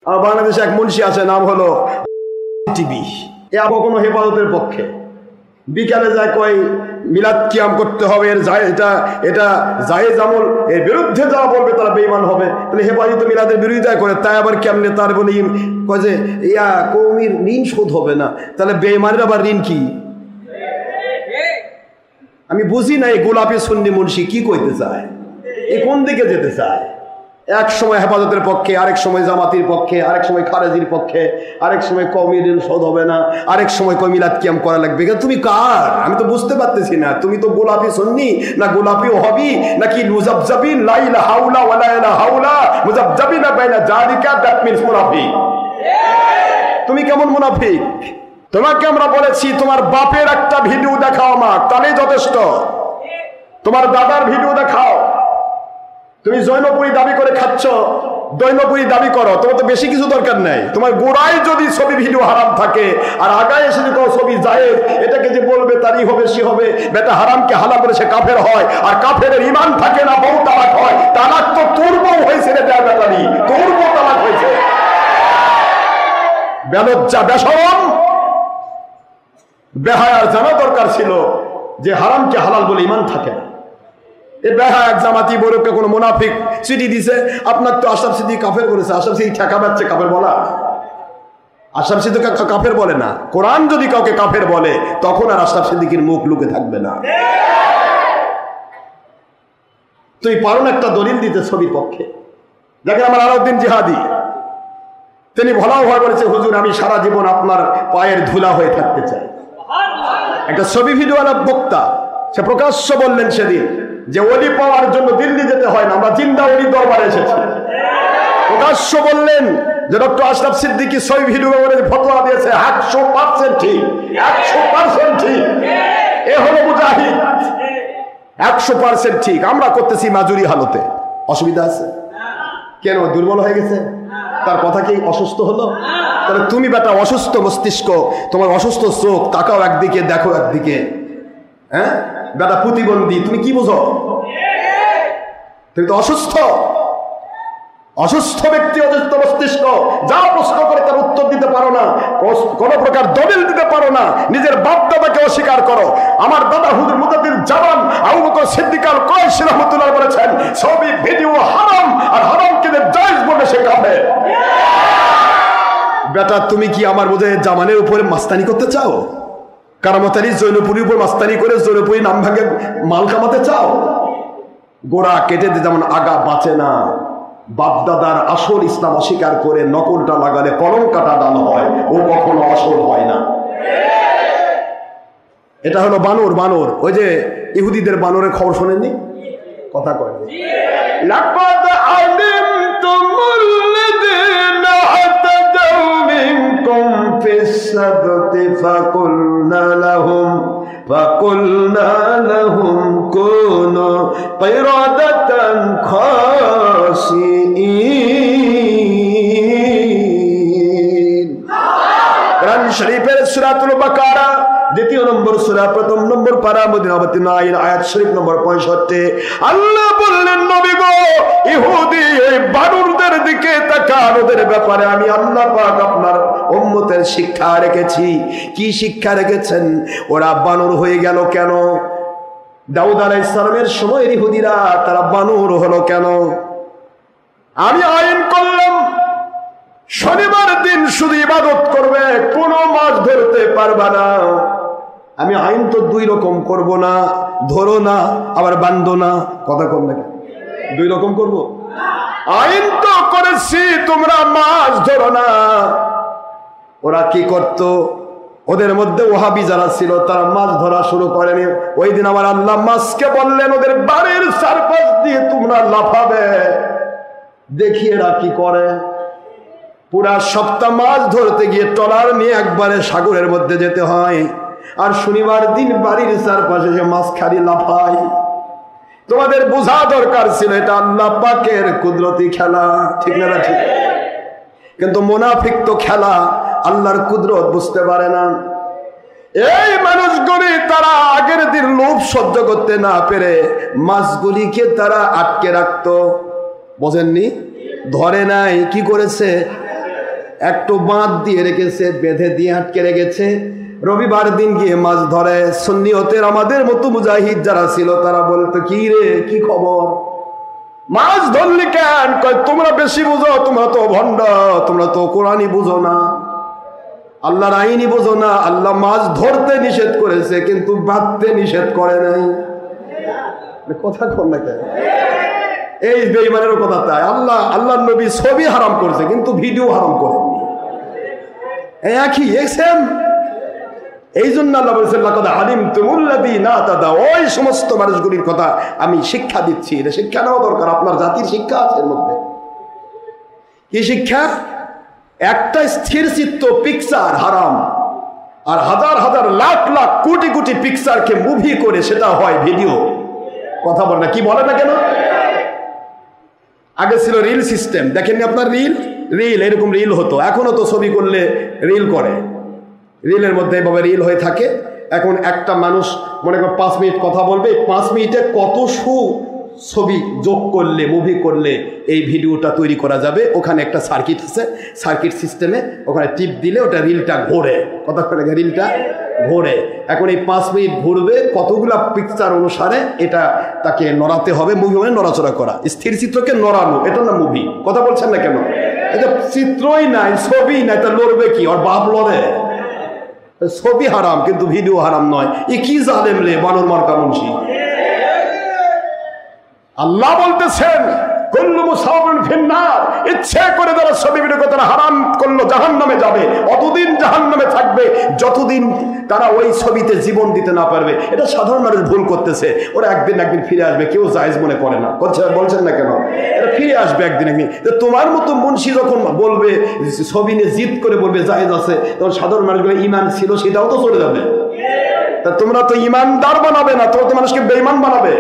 আর বাংলাদেশে এক মুন্সি আছে, নাম হলো টিভি। এ কখনো হেফাজতের পক্ষে, বিকালে যায় কয় মিলাদ কিয়াম করতে হবে, এটা জায়েজ আমল, এর বিরুদ্ধে যারা বলবে তারা বেঈমান হবে। তাহলে হেফাজত মিলাদের বিরোধিতা করে, তাই আবার কেমনে তার বলে কয় যে কওমির ঋণ শোধ হবে না। তাহলে বেঈমানের আবার ঋণ কি? আমি বুঝি না এই গোলাপি সুন্নি মুন্সি কি কইতে চায়, এই কোন দিকে যেতে চায়। এক সময় হেফাজতের পক্ষে, আরেক সময় জামাতির পক্ষে, আরেক সময় খারেজির পক্ষে, আরেক সময় কওমি ঋণ শোধ হবে না, আরেক সময় মিলাদ কিয়াম করা লাগবে। তুমি কার? আমি তো বুঝতে পারতেছি না। তুমি তো গোলাপি সুন্নি না গোলাপি ওহাবি নাকি মুজাবজাবিন, লা ইলাহা হাওলা ওয়ালা ইলাহা হাওলা মুজাবজাবিন বাইনা যালিকা, দ্যাট মিন্স মুনাফিক। তুমি কেমন মুনাফিক? তোমাকে আমরা বলেছি তোমার বাপের একটা ভিডিও দেখাও আমার, তাহলেই যথেষ্ট। তোমার দাদার ভিডিও দেখাও। তুমি জৈনপুরি দাবি করে খাচ্ছ, দৈনপুরি দাবি করো, তোমার তো বেশি কিছু দরকার নেই। তোমার গোড়ায় যদি ছবি ভিডিও হারাম থাকে আর আগায় এসে যদি ছবি জায়েজ, এটাকে যে বলবে তারই হবে সে হবে। বেটা হারামকে হালাল করে সে কাফের হয়, আর কাফের ঈমান থাকে না, বউ তালাক হয়। তালাক তো তোর বউ হয়েছে রে বেটারি, তোর বউ তালাক হয়েছে। বেলজ্জা বেশরম বেহায়ার জানা দরকার ছিল যে হারামকে হালাল বলে ঈমান থাকে না। এ বেহায়াত জামাতি বড়কে কোনো মুনাফিক চিঠি দিছে, আপনার তো আশরাফ সিদ্দিকী কাফের করেছে। আশরাফ সিদ্দিকী ঠেকা পাচ্ছে কাফের বলা? আশরাফ সিদ্দিকী কাফের বলে না। কোরআন যদি কাউকে কাফের বলে তখন আর আশরাফ সিদ্দিকীর মুখ লুকে থাকবে না। তুই পারো না একটা দলিল দিতে ছবির পক্ষে? দেখেন আমার আলাউদ্দিন জিহাদি, তিনি ভোলাও ভয় বলেছে, হুজুর আমি সারা জীবন আপনার পায়ের ধুলা হয়ে থাকতে চাই। একটা ছবি ভিডিওওয়ালা বক্তা, সে প্রকাশ্য বললেন সেদিন যে ওলি পাওয়ার জন্য দিল্লি যেতে হয় না, আমরা জিন্দা ওলি দরবারে এসেছি। প্রকাশ্য বললেন যে ডক্টর আশরাফ সিদ্দিকী ছবি ভিডিও ফতোয়া দিয়েছে 100% ঠিক, 100% ঠিক। এ হলো মুজাহিদ, 100% ঠিক। আমরা করতেছি মাজুরি হালতে, অসুবিধা আছে কেন? দুর্বল হয়ে গেছে? তার কথা কি অসুস্থ হলো? তাহলে তুমি বেটা অসুস্থ মস্তিষ্ক, তোমার অসুস্থ চোখ, তাকাও একদিকে দেখো একদিকে। হ্যাঁ বেটা প্রতিবন্ধী, তুমি কি বুঝো? তুমি তো অসুস্থ, অসুস্থ ব্যক্তি, অসুস্থ মস্তিষ্ক। যা প্রশ্ন করে তার উত্তর দিতে পারো না, কোন প্রকার দলিল দিতে পারো না, নিজের বাপ দাদাকে অস্বীকার করো। আমার দাদা হুজুর মুজাদ্দিদ জামান আবু বকর সিদ্দিক আল কুরাইশি রাহমাতুল্লাহ বলেছেন, ছবি ভিডিও হারাম, আর হারামকে যে জায়েজ বলে সে কাফের। বেটা তুমি কি আমার বোঝে জামানের উপরে মাস্তানি করতে চাও? কারামত আলী জৈনপুরীর উপর মাস্তানি করে জৈনপুরী নাম ভাগে মাল কামাতে চাও? গোড়া কেটে দিয়ে যেমন আগা বাঁচে না, বাপদাদার আসল ইসলাম অস্বীকার করে নকলটা লাগালে কলম কাটা ডাল হয়, ও কখনো আসল হয় না। এটা হলো বানর। বানর ওই যে ইহুদিদের বানরের খবর শোনেননি? কথা কয় লাকাদ আলিমতুমুল্লাযীনা আতাদাউ মিনকুম ফিস-সাবতি ফাকুলনা লাহুম কুনু কিরাদাতান খাসিঈন। কোরআন শরীফের সূরাতুল বাকারা দ্বিতীয় নম্বর সূরা প্রথম নম্বর পারা মদিনাবতী নাইন আয়াত শরীফ নম্বর 65। আল্লাহ বললেন, নবী গো, ইহুদি এই বানরদের দিকে তাকান, ওদের ব্যাপারে আমি আল্লাহ পাক আপনার উম্মতের শিক্ষা রেখেছি। কি শিক্ষা রেখেছেন? ওরা বানর হয়ে গেল কেন? দাউদ আলাইহিস সালামের সময়ের ইহুদিরা তারা বানর হলো কেন? আমি আইন করলাম শনিবার দিন শুধু ইবাদত করবে, কোনো মাছ ধরতে পারবে না। আমি আইন তো দুই রকম করব না, ধরো না আবার বান্ধো না। কথা কম নাকি? দুই রকম করব? আইন তো করেছি তোমরা মাছ ধরো না। ওরা কি করত? ওদের মধ্যে ওহাবি যারা ছিল তারা মাছ ধরা শুরু করেনি। ওই দিন আমার আল্লাহ মাছকে বললেন, ওদের বাড়ির চারপাশ দিয়ে তোমরা লাফাবে, দেখি এরা কি করে। পুরা সপ্তাহ মাছ ধরতে গিয়ে ট্রলার নিয়ে একবারে সাগরের মধ্যে যেতে হয়, আর শনিবার দিন বাড়ির চারপাশে যে মাছ খালি লাফায়। তোমাদের বোঝা দরকার ছিল এটা আল্লাহ পাকের কুদরতি খেলা, ঠিক না? ঠিক। কিন্তু মুনাফিক তো খেলা আল্লাহর কুদরত বুঝতে পারে না। এই মানুষগুলি তারা আগের দিন লোভ সহ্য করতে না পেরে মাছগুলিকে তারা আটকে রাখতো, বোঝেননি? ধরে নাই, কি করেছে? একটু বাঁধ দিয়ে রেখেছে, বেঁধে দিয়ে আটকে রেখেছে। রবিবার দিন গিয়ে মাছ ধরে। সুন্নিয়তের আমাদের মতো মুজাহিদ যারা ছিল তারা বলতো, কি রে, কি খবর, মাছ ধরলি কেন? কয় তোমরা বেশি বুঝো, তোমরা তো ভণ্ড, তোমরা তো কোরআনই বুঝো না, আল্লাহর আইনই বুঝো না। আল্লাহ মাছ ধরতে নিষেধ করেছে কিন্তু বাঁধতে নিষেধ করে নাই। কথা কর না কেন? এই বেঈমানের কথা তাই। আল্লাহর নবী ছবি হারাম করছে কিন্তু ভিডিও হারাম করেননি। একই সেম। এই জন্য আল্লাহ বলেছেন, লাকাদ আলিমতুমুল্লাযীনা তাদাউ, ওই সমস্ত মানুষগুলির কথা আমি শিক্ষা দিচ্ছি। এটা শিক্ষা নেওয়া দরকার, আপনার জাতির শিক্ষা আছে এর মধ্যে। কি শিক্ষা? একটা স্থির চিত্ত পিকচার হারাম, আর হাজার হাজার লাখ লাখ কোটি কোটি পিকচারকে মুভি করে সেটা হয় ভিডিও। কথা বলে না, কি বলে না কেন? আগে ছিল রিল সিস্টেম, দেখেননি আপনার? রিল এরকম রিল হতো। এখনো তো ছবি করলে রিল করে, রিলের মধ্যে এভাবে রিল হয়ে থাকে। এখন একটা মানুষ মনে করেন 5 মিনিট কথা বলবে, 5 মিনিটে কত ছবি যোগ করলে, মুভি করলে এই ভিডিওটা তৈরি করা যাবে। ওখানে একটা সার্কিট আছে, সার্কিট সিস্টেমে ওখানে টিপ দিলে ওটা রিলটা ঘোরে। কথা বলে, রিলটা ঘোরে। এখন এই 5 মিনিট ঘুরবে, কতগুলা পিকচার অনুসারে এটা তাকে নড়াতে হবে। মুভি মানে নড়াচড়া করা, স্থির চিত্রকে নড়ানো, এটা না মুভি। কথা বলছেন না কেন? এটা চিত্রই নাই, ছবি নাই, তা লড়বে কি? ওর বাপ লড়ে। ছবি হারাম কিন্তু ভিডিও হারাম নয়। এ কি জালেম রে, বানর মার্কা মুন্সি। আল্লাহ বলতেছেন, কুল্লু মুসাওয়াবিন ফিন্নার, ইচ্ছে করে যারা ছবি ভিডিও করে তারা হারাম করলো, জাহান্নামে যাবে। অতদিন জাহান্নামে থাকবে যতদিন তারা ওই ছবিতে জীবন দিতে না পারবে। এটা সাধারণ মানুষ ভুল করতেছে। ওরা একদিন ফিরে আসবে, কেউ জায়েজ মনে করে না। বলছেন না কেন? এটা ফিরে আসবে একদিন। তোমার মতো মুন্সি যখন বলবে, ছবি নিয়ে জিদ করে বলবে জায়েজ আছে, তখন সাধারণ মানুষগুলো ইমান ছিল সেটাও তো চলে যাবে। তা তোমরা তো ইমানদার বানাবে না, তোমরা তো মানুষকে বেঈমান বানাবে।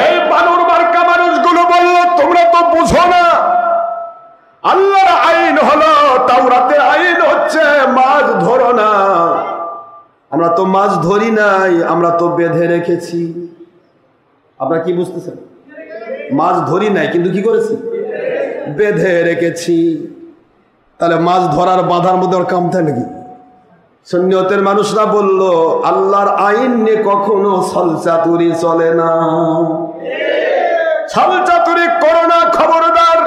এই বানর মার্কা মানুষগুলো বলল, তোমরা তো বুঝো না, আল্লাহর আইন হলো, তাওরাতের আইন হচ্ছে মাছ ধরো না। আমরা তো মাছ ধরি নাই, আমরা তো বেঁধে রেখেছি। আপনারা কি বুঝতেছেন? মাছ ধরি নাই কিন্তু কি করেছি? বেঁধে রেখেছি। তাহলে মাছ ধরার বাধার মধ্যে ওর কাম থাকে নাকি? সুন্নিয়তের মানুষরা বলল, আল্লাহর আইন নিয়ে কখনো ছলচাতুরি চলে না। ছলচাতুরি করো না, খবরদার।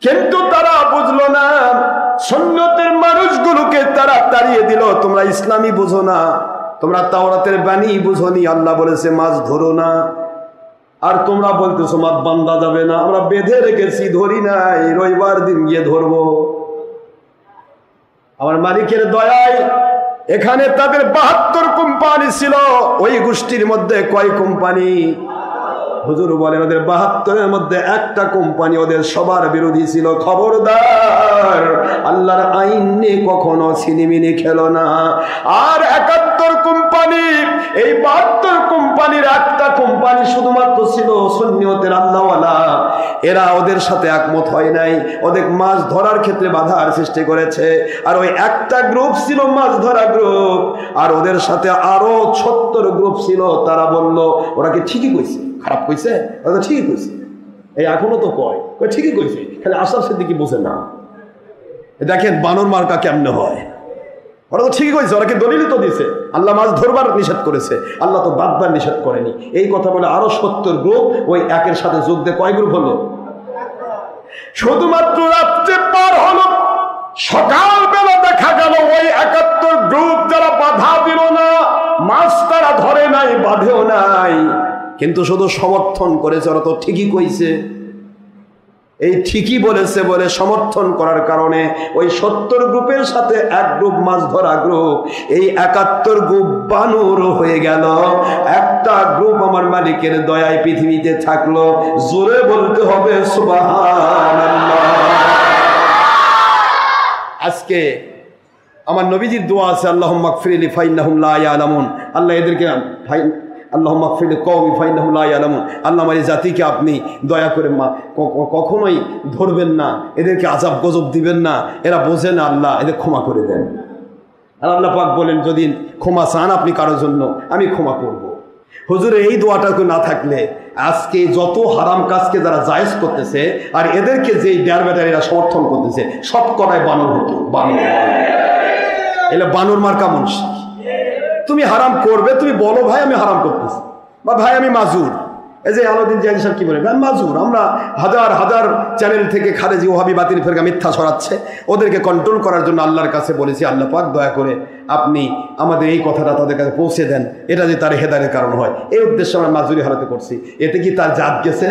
কিন্তু তারা বুঝলো না, সুন্নিয়তের মানুষগুলোকে তারা তাড়িয়ে দিল। তোমরা ইসলামী বুঝো না, তোমরা তাওরাতের বাণী বুঝোনি। আল্লাহ বলেছে মাছ ধরো না, আর তোমরা বলতেছো মাছ বান্ধা যাবে না। আমরা বেঁধে রেখেছি, ধরি নাই, রবিবার দিন গিয়ে ধরবো। আমার মালিকের দয়ায় এখানে তাদের 72 কোম্পানি ছিল। ওই গোষ্ঠীর মধ্যে কয় কোম্পানি? হুজুর বলেন ওদের 72-এর মধ্যে একটা কোম্পানি ওদের সবার বিরোধী ছিল। খবরদার, আল্লাহর আইন নিয়ে কখনো ছিনিমিনি খেলো না। আর 71 কোম্পানি, এই 72 কোম্পানির একটা কোম্পানি শুধুমাত্র ছিল সুন্নিয়তের আল্লাহওয়ালা। এরা ওদের সাথে একমত হয় নাই, ওদের মাছ ধরার ক্ষেত্রে বাধার সৃষ্টি করেছে। আর ওই একটা গ্রুপ ছিল মাছ ধরা গ্রুপ, আর ওদের সাথে আরো 76 গ্রুপ ছিল। তারা বলল, ওরা কি ঠিকই কইছে? খারাপ কইছে? ওরা ঠিকই কইছে। এই এখনো তো কয় ঠিকই কইছে, খালি আশরাফ সিদ্দিকী বোঝে না। দেখেন বানর মার্কা কেমনে হয়। ওরা তো ঠিকই কইছে, ওরা কি দলিল তো দিছে। আল্লাহ মাছ ধরবার নিষেধ করেছে, আল্লাহ তো বাদবার নিষেধ করেনি। এই কথা বলে আরো 70 গ্রুপ ওই একের সাথে যোগ দিয়ে কয় গ্রুপ হলো? শুধুমাত্র রাত্রে পার হলো, সকালবেলা দেখা গেল ওই 71 গ্রুপ যারা বাধা দিল না, মাছ তারা ধরে নাই, বাঁধেও নাই, কিন্তু শুধু সমর্থন করেছে। ওরা তো ঠিকই কইছে, এই ঠিকই বলেছে বলে সমর্থন করার কারণে ওই 70 গ্রুপের সাথে এক গ্রুপ মাছ ধরা গ্রুপ, এই 71 গ্রুপ বানর হয়ে গেল। একটা গ্রুপ আমার মালিকের দয়ায় পৃথিবীতে থাকলো। জোরে বলতে হবে সুবহানাল্লাহ। আজকে আমার নবীজির দোয়া আছে, আল্লাহুম্মা গফিরলি ফাইন্নাহুম লা ইয়ালামুন। আল্লাহ এদেরকে আল্লাহুম্মা গফিরলি কওমি ফাইন্নাহুম লা ইয়ালামুন। আল্লাহ আমার এই জাতিকে আপনি দয়া করে কখনোই ধরবেন না, এদেরকে আযাব গজব দিবেন না, এরা বোঝে না, আল্লাহ এদের ক্ষমা করে দেন। আর আল্লাহ পাক বলেন, যদি ক্ষমা চান আপনি কারোর জন্য, আমি ক্ষমা করব। হুজুর এই দোয়াটা না থাকলে আজকে যত হারাম কাজকে যারা জায়েজ করতেছে আর এদেরকে যে ডেয়ার ব্যাটারিরা সমর্থন করতেছে সব কটায় বানর হতো। বানর এলে বানর মার্কা মুন্সি। তুমি হারাম করবে, তুমি বলো ভাই আমি হারাম করতেছি, বা ভাই আমি মাজুর। এই যে আলাউদ্দিন জিয়াদি সাহেব কি বলে, আমি মাজুর। আমরা হাজার হাজার চ্যানেল থেকে খারেজি ওহাবি বাতিল ফেরকা মিথ্যা ছড়াচ্ছে, ওদেরকে কন্ট্রোল করার জন্য আল্লাহর কাছে বলেছি, আল্লাহ পাক দয়া করে আপনি আমাদের এই কথাটা তাদের কাছে পৌঁছে দেন, এটা যে তার হেদায়েতের কারণ হয়, এই উদ্দেশ্যে আমরা মাজুরি হারাতে করছি। এতে কি তার জাত গেছে?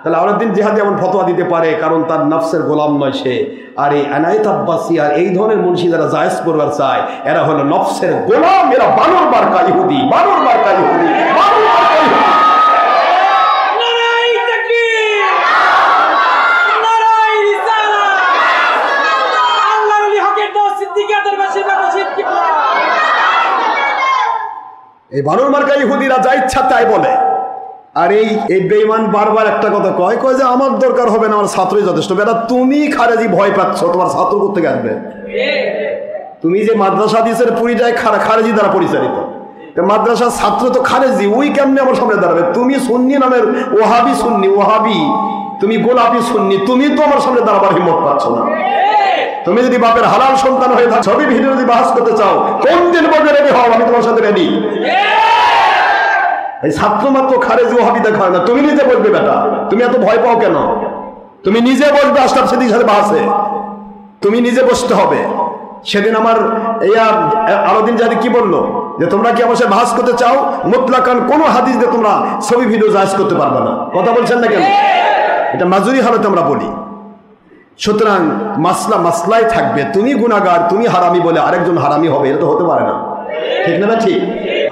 তাহলে আলাউদ্দিন জিহাদি এমন ফতোয়া দিতে পারে কারণ তার নফসের গোলাম নয় সে। আর এই আনায়েত আব্বাসী আর এই ধরনের মুন্সি যারা জায়েজ করবার চায় এরা হলো নফসের গোলাম, এরা বানর মার্কা ইহুদি, বানর মার্কা ইহুদি, বানর মার্কা ইহুদি। এই বানর মার্কা ইহুদিরা যা ইচ্ছা তাই বলে। আর এই বেঈমান বারবার একটা কথা কয় যে আমার দরকার হবে না, আমার ছাত্রই যথেষ্ট। বেটা তুমি খারেজি ভয় পাচ্ছ, তোমার ছাত্র করতে আসবে? তুমি যে মাদ্রাসা দিয়েছে পুরীটাই খারেজি দ্বারা পরিচালিত, মাদ্রাসার ছাত্র তো খারেজি, ওই কেমনে আমার সামনে দাঁড়াবে? তুমি সুন্নি নামের ওহাবি সুন্নি, ওহাবি তুমি গোলাপি সুন্নি, তুমি তো আমার সামনে দাঁড়াবার হিম্মত পাচ্ছ না। তুমি যদি বাপের হালাল সন্তান হয়ে থাকো, ছবি ভিডিও যদি বাহাস করতে চাও, কোন দিন বলবে রেডি হও, আমি তোমার সাথে রেডি। এই ছাত্র মাত্র খারেজি ওহাবি দেখায় না, তুমি নিজে বলবে। বেটা তুমি এত ভয় পাও কেন? তুমি নিজে বসবে আশরাফ সিদ্দিকীর সাথে বাহাসে, তুমি নিজে বসতে হবে। সেদিন আমার আলাউদ্দিন জিহাদি কি বললো যে তোমরা কি আমার সাথে বাহাস করতে চাও, মুতলাকান কোন হাদিস দিয়ে তোমরা ছবি ভিডিও জায়েজ করতে পারবে না। কথা বলছেন না কেন? এটা মাজুরি হালতে আমরা বলি। সুতরাং মাসলাই থাকবে, তুমি গুনাহগার, তুমি হারামি বলে আরেকজন হারামি হবে, এটা তো হতে পারে না। ঠিক না? ঠিক।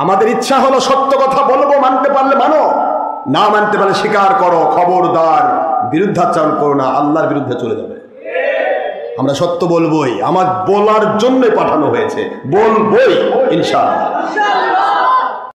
আমাদের ইচ্ছা হলো সত্য কথা বলবো, মানতে পারলে মানো, না মানতে পারলে স্বীকার করো। খবরদার বিরুদ্ধাচরণ করো না, আল্লাহর বিরুদ্ধে চলে যাবে। আমরা সত্য বলবোই, আমার বলার জন্যই পাঠানো হয়েছে, বলবোই ইনশাআল্লাহ।